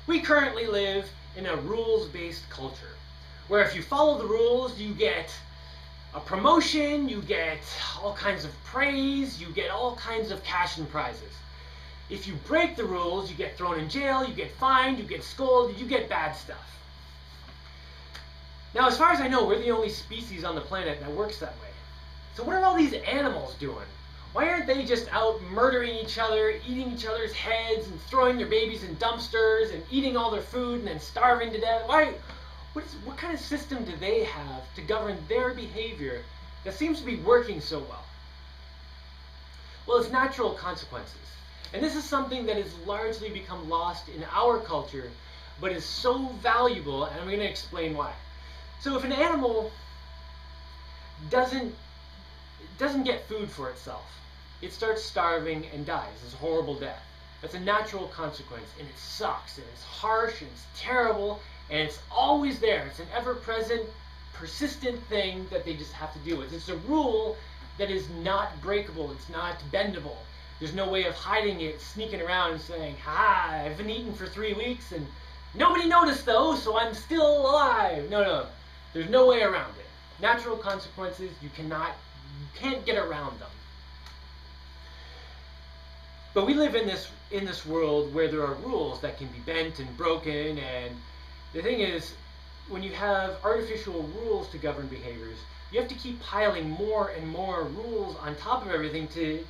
We currently live in a rules-based culture, where if you follow the rules, you get a promotion, you get all kinds of praise, you get all kinds of cash and prizes. If you break the rules, you get thrown in jail, you get fined, you get scolded, you get bad stuff. Now, as far as I know, we're the only species on the planet that works that way. So what are all these animals doing? Why aren't they just out murdering each other, eating each other's heads, and throwing their babies in dumpsters, and eating all their food, and then starving to death? What kind of system do they have to govern their behavior that seems to be working so well? Well, it's natural consequences. And this is something that has largely become lost in our culture, but is so valuable, and I'm going to explain why. So if an animal doesn't get food for itself, it starts starving and dies. It's a horrible death. That's a natural consequence, and it sucks, and it's harsh, and it's terrible, and it's always there. It's an ever-present, persistent thing that they just have to deal with. It's a rule that is not breakable. It's not bendable. There's no way of hiding it, sneaking around and saying, "Ha, I haven't eaten for 3 weeks, and nobody noticed though, so I'm still alive." No. There's no way around it. Natural consequences, you can't get around them. But we live in this world where there are rules that can be bent and broken, and the thing is, when you have artificial rules to govern behaviors, you have to keep piling more and more rules on top of everything to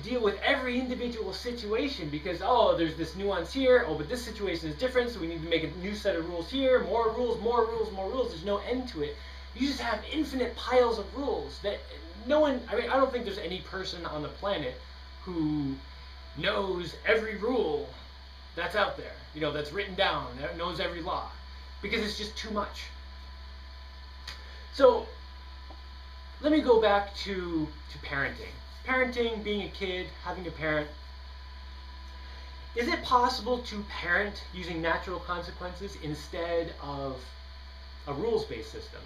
deal with every individual situation, because, oh, there's this nuance here, oh, but this situation is different, so we need to make a new set of rules here, more rules, more rules, more rules. There's no end to it. You just have infinite piles of rules that no one, I don't think there's any person on the planet who knows every rule that's out there, that's written down, that knows every law, because it's just too much. So let me go back to parenting. Parenting, being a kid, having a parent. Is it possible to parent using natural consequences instead of a rules-based system?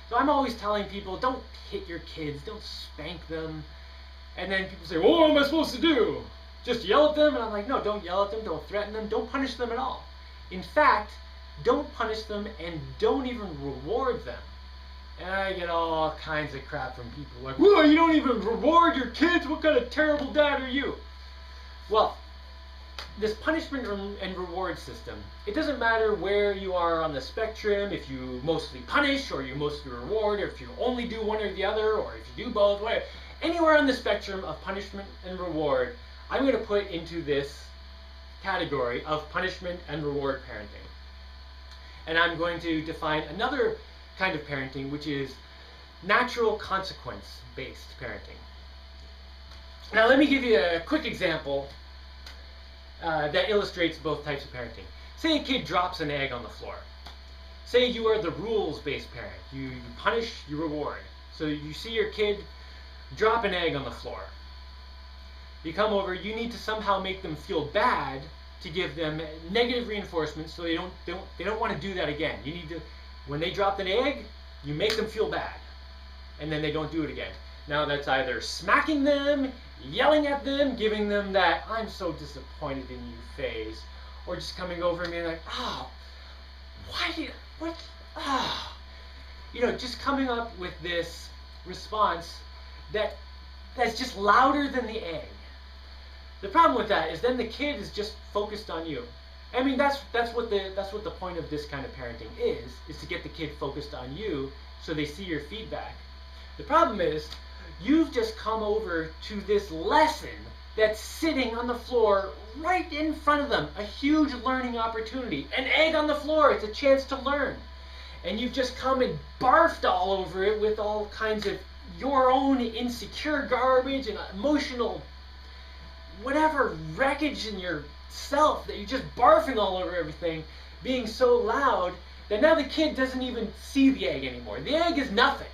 So I'm always telling people, don't hit your kids, don't spank them. And then people say, well, what am I supposed to do? Just yell at them? And I'm like, no, don't yell at them, don't threaten them, don't punish them at all. In fact, don't punish them and don't even reward them. And I get all kinds of crap from people like, whoa, you don't even reward your kids? What kind of terrible dad are you? Well, this punishment and reward system, it doesn't matter where you are on the spectrum, if you mostly punish or you mostly reward, or if you only do one or the other, or if you do both, whatever. Anywhere on the spectrum of punishment and reward, I'm going to put into this category of punishment and reward parenting. And I'm going to define another kind of parenting, which is natural consequence-based parenting. Now let me give you a quick example that illustrates both types of parenting. Say a kid drops an egg on the floor. Say you are the rules-based parent. You punish, you reward. So you see your kid drop an egg on the floor. You come over, you need to somehow make them feel bad to give them negative reinforcement so they don't want to do that again. You need to, when they drop an egg, you make them feel bad, and then they don't do it again. Now that's either smacking them, yelling at them, giving them that "I'm so disappointed in you" phase, or just coming over and being like, "Oh, just coming up with this response that's just louder than the egg. The problem with that is then the kid is just focused on you. I mean, that's what the point of this kind of parenting is to get the kid focused on you so they see your feedback. The problem is you've just come over to this lesson that's sitting on the floor right in front of them, a huge learning opportunity. An egg on the floor, it's a chance to learn. And you've just come and barfed all over it with all kinds of your own insecure garbage and emotional whatever wreckage in yourself that you're just barfing all over everything, being so loud that now the kid doesn't even see the egg anymore. The egg is nothing.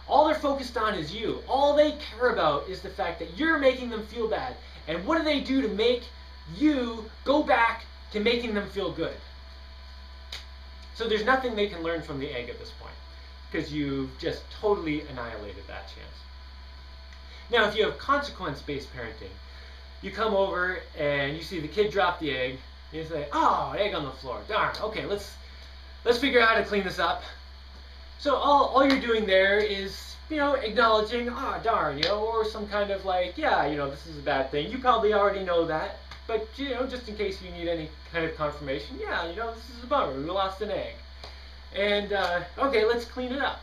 All they're focused on is you. All they care about is the fact that you're making them feel bad. And what do they do to make you go back to making them feel good? So there's nothing they can learn from the egg at this point, because you've just totally annihilated that chance. Now, if you have consequence-based parenting, you come over and you see the kid drop the egg, You say, oh, egg on the floor. Darn. Okay, let's figure out how to clean this up. So all you're doing there is, acknowledging, ah, darn, or some kind of like, yeah, this is a bad thing. You probably already know that, but, just in case you need any kind of confirmation, yeah, this is a bummer. We lost an egg. And, okay, let's clean it up.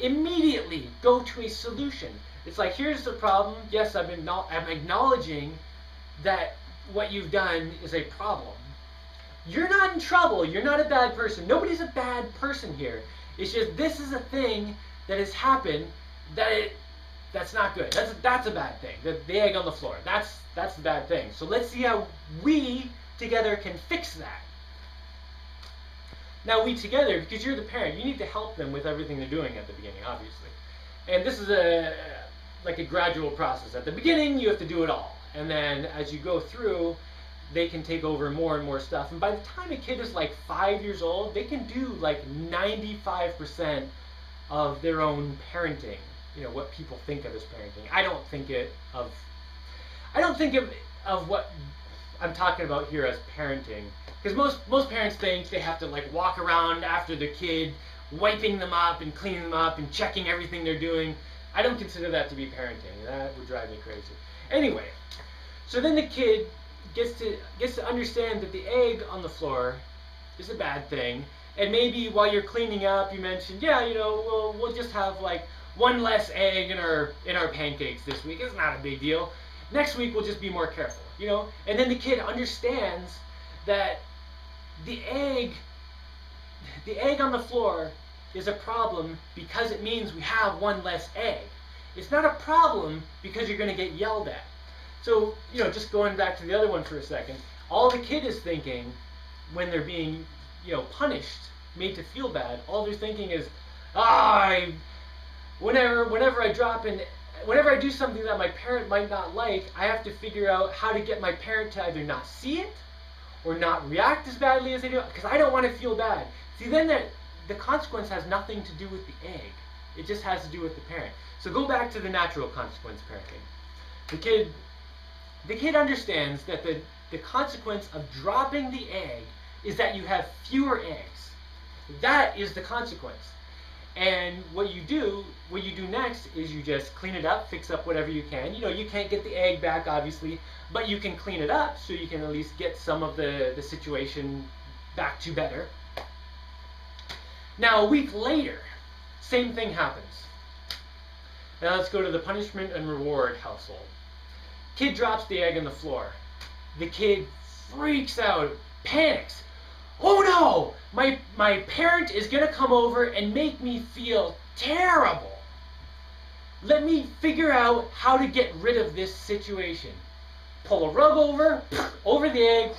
Immediately go to a solution. It's like, here's the problem. Yes, I'm acknowledging that what you've done is a problem. You're not in trouble. You're not a bad person. Nobody's a bad person here. It's just this is a thing that has happened that's not good. That's a bad thing. The egg on the floor. That's the bad thing. So let's see how we together can fix that. Now we together, because you're the parent, you need to help them with everything they're doing at the beginning, obviously. And this is like a gradual process. At the beginning, you have to do it all. And then as you go through, they can take over more and more stuff. And by the time a kid is like 5 years old, they can do like 95% of their own parenting. What people think of as parenting. I don't think of what I'm talking about here as parenting. Because most parents think they have to like walk around after the kid, wiping them up and cleaning them up and checking everything they're doing. I don't consider that to be parenting. That would drive me crazy. Anyway, so then the kid gets to understand that the egg on the floor is a bad thing, and maybe while you're cleaning up, you mentioned, yeah, we'll just have like one less egg in our pancakes this week. It's not a big deal. Next week we'll just be more careful, And then the kid understands that the egg on the floor is a problem because it means we have one less egg. It's not a problem because you're going to get yelled at. So, just going back to the other one for a second, all the kid is thinking when they're being, punished, made to feel bad, all they're thinking is, whenever I do something that my parent might not like, I have to figure out how to get my parent to either not see it or not react as badly as they do, because I don't want to feel bad. See, then the consequence has nothing to do with the egg. It just has to do with the parent. So go back to the natural consequence parenting. The kid understands that the consequence of dropping the egg is that you have fewer eggs. That is the consequence. And what you do next is you just clean it up, fix up whatever you can. You can't get the egg back, obviously, but you can clean it up so you can at least get some of the situation back to better. Now, a week later, same thing happens. Now let's go to the punishment and reward household. Kid drops the egg on the floor. The kid freaks out, panics. Oh no! My parent is going to come over and make me feel terrible. Let me figure out how to get rid of this situation. Pull a rug over the egg,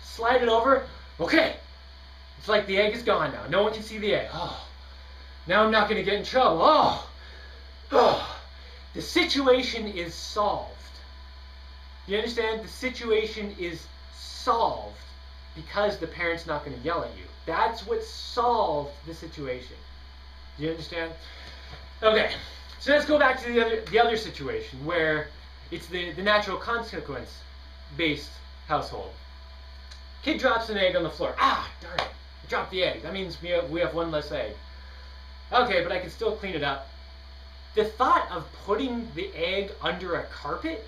slide it over. Okay. It's like the egg is gone now. No one can see the egg. Oh. Now I'm not going to get in trouble. Oh. The situation is solved. You understand? The situation is solved because the parent's not going to yell at you. That's what solved the situation. Do you understand? Okay, so let's go back to the other situation where it's the natural consequence based household. Kid drops an egg on the floor. Ah, darn it. I dropped the egg. That means we have one less egg. Okay, but I can still clean it up. The thought of putting the egg under a carpet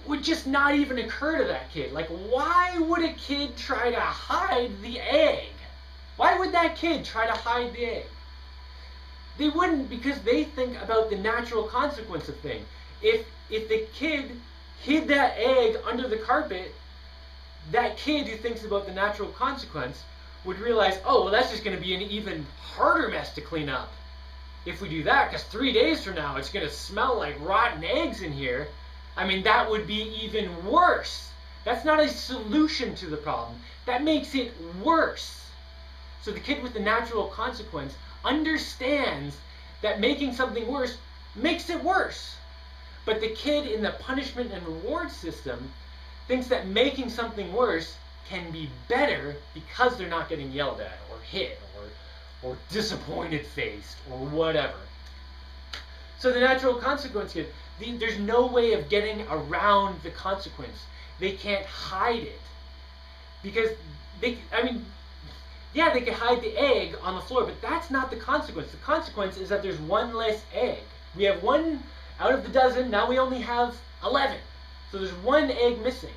would just not even occur to that kid. Like, why would a kid try to hide the egg? Why would that kid try to hide the egg? They wouldn't, because they think about the natural consequence of things. If the kid hid that egg under the carpet, that kid who thinks about the natural consequence would realize, oh, well, that's just going to be an even harder mess to clean up if we do that, because 3 days from now it's going to smell like rotten eggs in here. I mean, that would be even worse. That's not a solution to the problem. That makes it worse. So the kid with the natural consequence understands that making something worse makes it worse. But the kid in the punishment and reward system thinks that making something worse can be better because they're not getting yelled at or hit or disappointed faced or whatever. So the natural consequence kid, there's no way of getting around the consequence. They can't hide it. because yeah, they can hide the egg on the floor, but that's not the consequence. The consequence is that there's one less egg. We have one out of the dozen, now we only have 11. So there's one egg missing.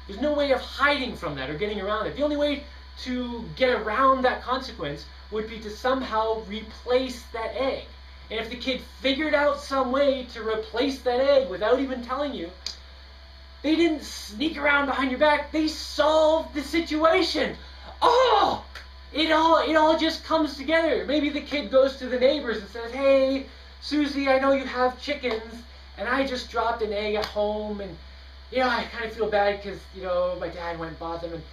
There's no way of hiding from that or getting around it. The only way to get around that consequence would be to somehow replace that egg. And if the kid figured out some way to replace that egg without even telling you, they didn't sneak around behind your back, they solved the situation. Oh! It all just comes together. Maybe the kid goes to the neighbors and says, "Hey, Susie, I know you have chickens, and I just dropped an egg at home, and I kind of feel bad because my dad went and bought them, and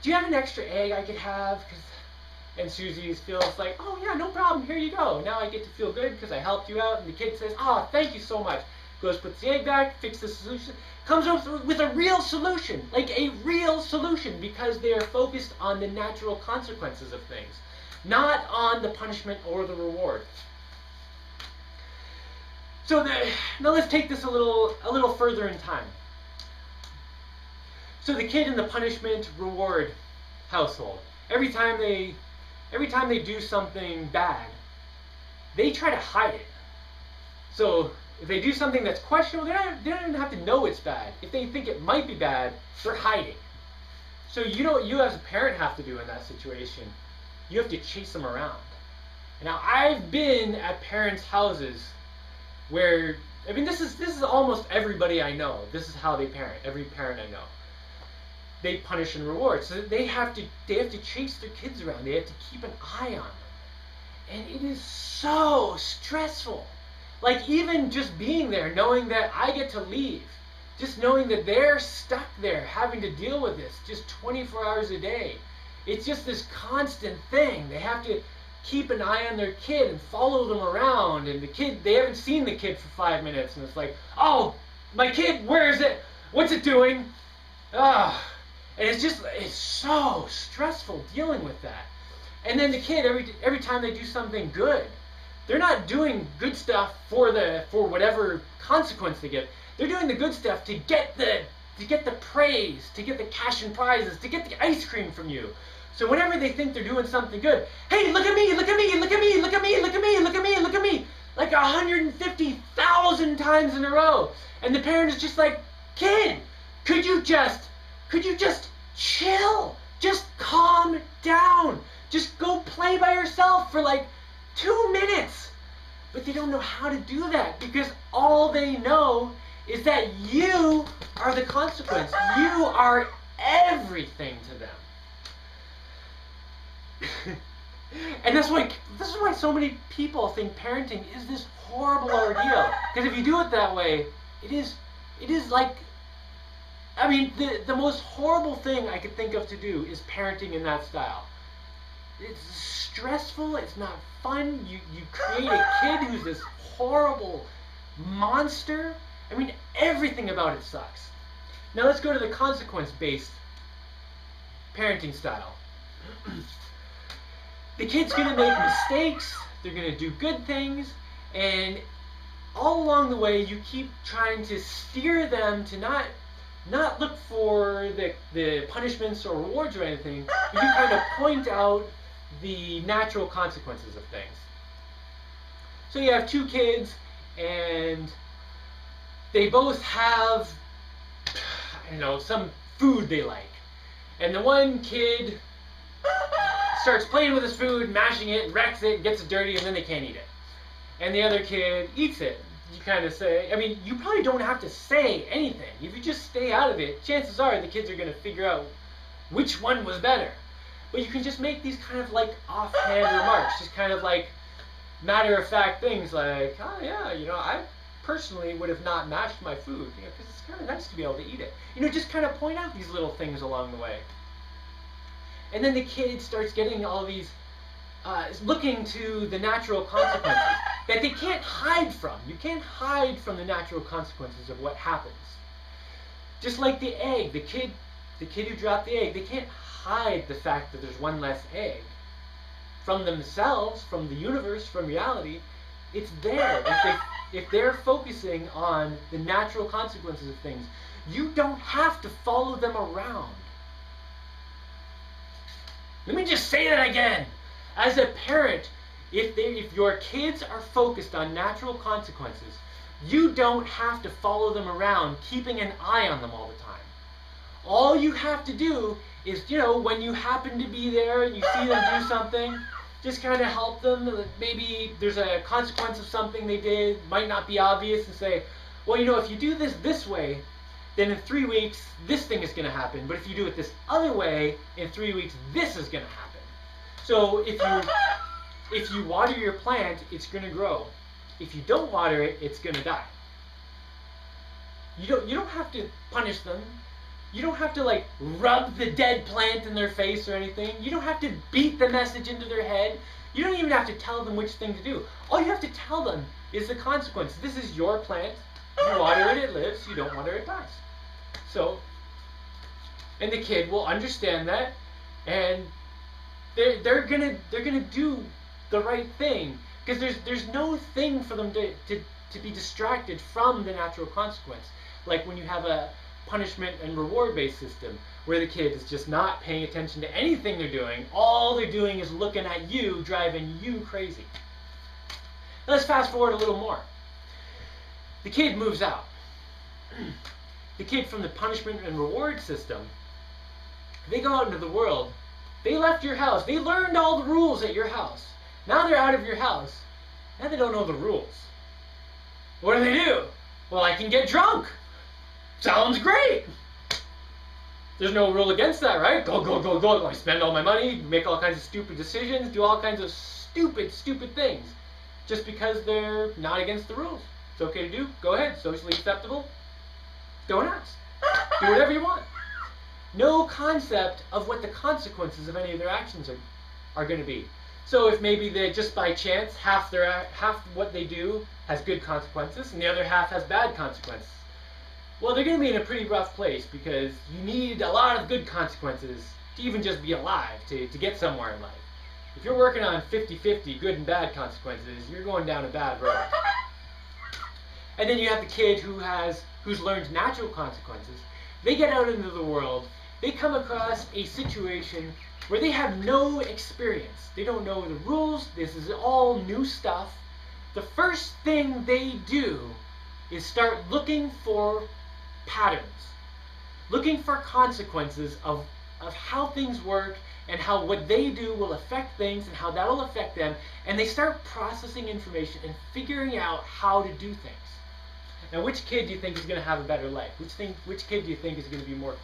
do you have an extra egg I could have?" And Susie feels like, "Oh yeah, no problem. Here you go. Now I get to feel good because I helped you out." And the kid says, "Oh, thank you so much." Goes, puts the egg back, fixes the solution, comes up with a real solution, like a real solution, because they are focused on the natural consequences of things, not on the punishment or the reward. So now let's take this a little further in time. So the kid in the punishment reward household, every time they do something bad, they try to hide it. So if they do something that's questionable, they don't even have to know it's bad. If they think it might be bad, they're hiding. So you as a parent have to do in that situation, you have to chase them around. Now I've been at parents' houses where, this is almost everybody I know. This is how they parent. Every parent I know, they punish and reward. So they have to chase their kids around. They have to keep an eye on them, and it is so stressful. Like, even just being there, knowing that I get to leave, just knowing that they're stuck there having to deal with this just 24 hours a day. It's just this constant thing. They have to keep an eye on their kid and follow them around, and the kid, they haven't seen the kid for 5 minutes, and it's like, "Oh, my kid, where is it? What's it doing?" And it's so stressful dealing with that. And then the kid, every time they do something good, they're not doing good stuff for whatever consequence they get. They're doing the good stuff to get the praise, to get the cash and prizes, to get the ice cream from you. So whenever they think they're doing something good, "Hey, look at me, look at me, look at me, look at me, look at me, look at me, look at me," like 150,000 times in a row. And the parent is just like, "Kid, could you just chill? Just calm down. Just go play by yourself for like 2 minutes." But they don't know how to do that, because all they know is that you are the consequence. You are everything to them. And this is why so many people think parenting is this horrible ordeal. Because if you do it that way, it is like, the most horrible thing I could think of to do is parenting in that style. It's stressful, it's not fun, you create a kid who's this horrible monster. Everything about it sucks. Now let's go to the consequence-based parenting style. The kid's going to make mistakes, they're going to do good things, and all along the way you keep trying to steer them to not look for the punishments or rewards or anything, but you kind of point out the natural consequences of things. So you have two kids, and they both have, some food they like. And the one kid starts playing with his food, mashing it, wrecks it, gets it dirty, and then they can't eat it. And the other kid eats it. You kind of say, you probably don't have to say anything. If you just stay out of it, chances are the kids are going to figure out which one was better. But you can just make these kind of like offhand remarks, just kind of like matter-of-fact things like, "Oh yeah, I personally would have not mashed my food, because it's kind of nice to be able to eat it." Just kind of point out these little things along the way. And then the kid starts getting all these, looking to the natural consequences that they can't hide from. You can't hide from the natural consequences of what happens. Just like the egg, the kid who dropped the egg, they can't hide the fact that there's one less egg from themselves, from the universe, from reality. It's there. If they're focusing on the natural consequences of things, you don't have to follow them around. Let me just say that again. As a parent, if your kids are focused on natural consequences, you don't have to follow them around, keeping an eye on them all the time. All you have to do is, when you happen to be there and you see them do something, just kind of help them. Maybe there's a consequence of something they did, might not be obvious, and say, well, if you do this way, then in 3 weeks, this thing is going to happen. But if you do it this other way, in 3 weeks, this is going to happen. So if you water your plant, it's going to grow. If you don't water it, it's going to die. You don't have to punish them. You don't have to rub the dead plant in their face or anything. You don't have to beat the message into their head. You don't even have to tell them which thing to do. All you have to tell them is the consequence. This is your plant. You water it, it lives. You don't water it, it dies. So, and the kid will understand that, and they're gonna do the right thing, because there's no thing for them to be distracted from the natural consequence. Like when you have a punishment and reward based system where the kid is just not paying attention to anything they're doing. All they're doing is looking at you, driving you crazy. Now let's fast forward a little more. The kid moves out. The kid from the punishment and reward system, they go out into the world. They left your house. They learned all the rules at your house. Now they're out of your house. Now they don't know the rules. What do? Well, I can get drunk. Sounds great. There's no rule against that, right? Go. I spend all my money, make all kinds of stupid decisions, do all kinds of stupid things. Just because they're not against the rules. It's okay to do. Go ahead. Socially acceptable. Go nuts. Do whatever you want. No concept of what the consequences of any of their actions are going to be. So if maybe they just by chance half what they do has good consequences and the other half has bad consequences, well, they're going to be in a pretty rough place, because you need a lot of good consequences to even just be alive, to get somewhere in life. If you're working on 50-50 good and bad consequences, you're going down a bad road. And then you have the kid who's learned natural consequences. They get out into the world. They come across a situation where they have no experience. They don't know the rules. This is all new stuff. The first thing they do is start looking for patterns, looking for consequences of how things work and how what they do will affect things and how that will affect them, and they start processing information and figuring out how to do things. Now, which kid do you think is going to have a better life? Which kid do you think is going to be more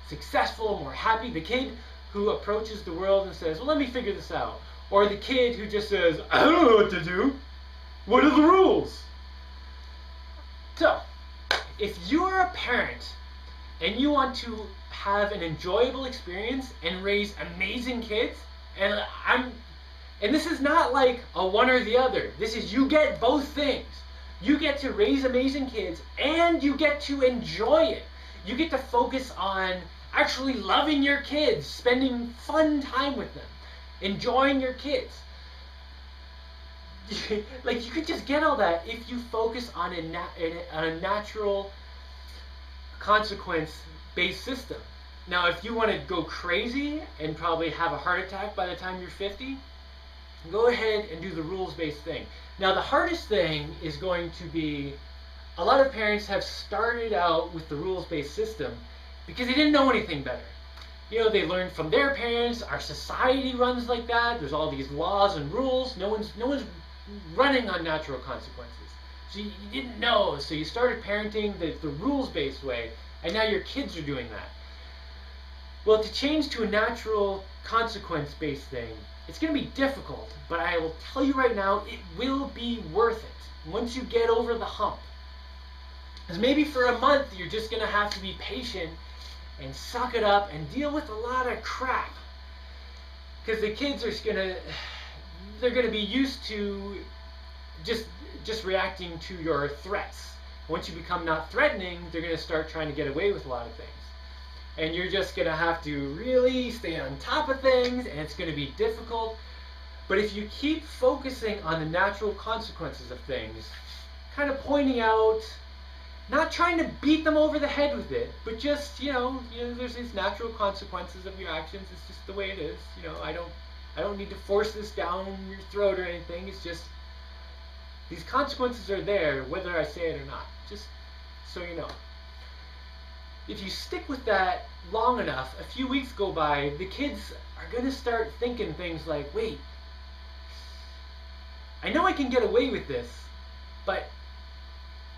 successful, more happy? The kid who approaches the world and says, well, let me figure this out. Or the kid who just says, I don't know what to do. What are the rules? So, if you're a parent and you want to have an enjoyable experience and raise amazing kids, and this is not like a one or the other. This is, you get both things. You get to raise amazing kids and you get to enjoy it. You get to focus on actually loving your kids, spending fun time with them, enjoying your kids. Like, you could just get all that if you focus on a natural consequence-based system. Now, if you want to go crazy and probably have a heart attack by the time you're 50, go ahead and do the rules-based thing. Now, the hardest thing is going to be, a lot of parents have started out with the rules-based system because they didn't know anything better. They learned from their parents. Our society runs like that. There's all these laws and rules. No one's running on natural consequences. So you didn't know. So you started parenting the rules-based way, and now your kids are doing that. Well, to change to a natural consequence-based thing, it's going to be difficult, but I will tell you right now, it will be worth it once you get over the hump. Because maybe for a month, you're just going to have to be patient and suck it up and deal with a lot of crap. Because the kids are they're going to be used to just reacting to your threats. Once you become not threatening, they're going to start trying to get away with a lot of things. And you're just going to have to really stay on top of things, and it's going to be difficult. But if you keep focusing on the natural consequences of things, kind of pointing out Not trying to beat them over the head with it, but just, there's these natural consequences of your actions. It's just the way it is. I don't need to force this down your throat or anything. It's just these consequences are there whether I say it or not. Just so you know. If you stick with that long enough, a few weeks go by, the kids are going to start thinking things like, wait, I know I can get away with this, but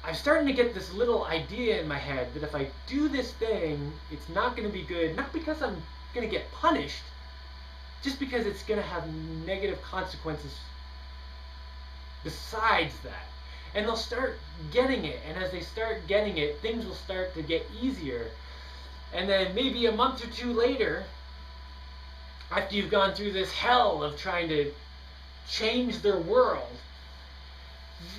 I'm starting to get this little idea in my head that if I do this thing, it's not going to be good, not because I'm going to get punished, just because it's going to have negative consequences besides that. And they'll start getting it, and as they start getting it, things will start to get easier. And then maybe a month or two later, after you've gone through this hell of trying to change their world,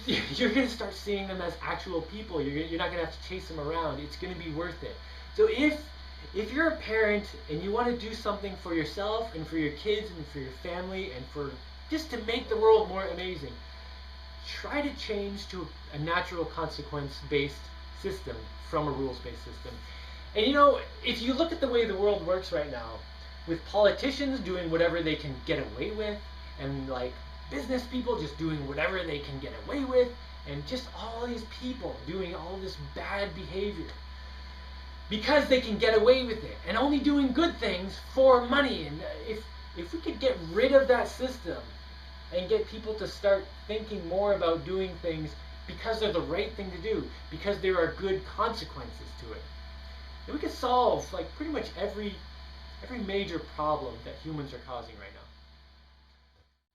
you're going to start seeing them as actual people. You're not going to have to chase them around. It's going to be worth it. So if you're a parent and you want to do something for yourself and for your kids and for your family and for just to make the world more amazing, try to change to a natural consequence-based system from a rules-based system. And if you look at the way the world works right now, with politicians doing whatever they can get away with, and like business people just doing whatever they can get away with, and just all these people doing all this bad behavior because they can get away with it, and only doing good things for money. And if we could get rid of that system and get people to start thinking more about doing things because they're the right thing to do, because there are good consequences to it, then we could solve like pretty much every major problem that humans are causing right now.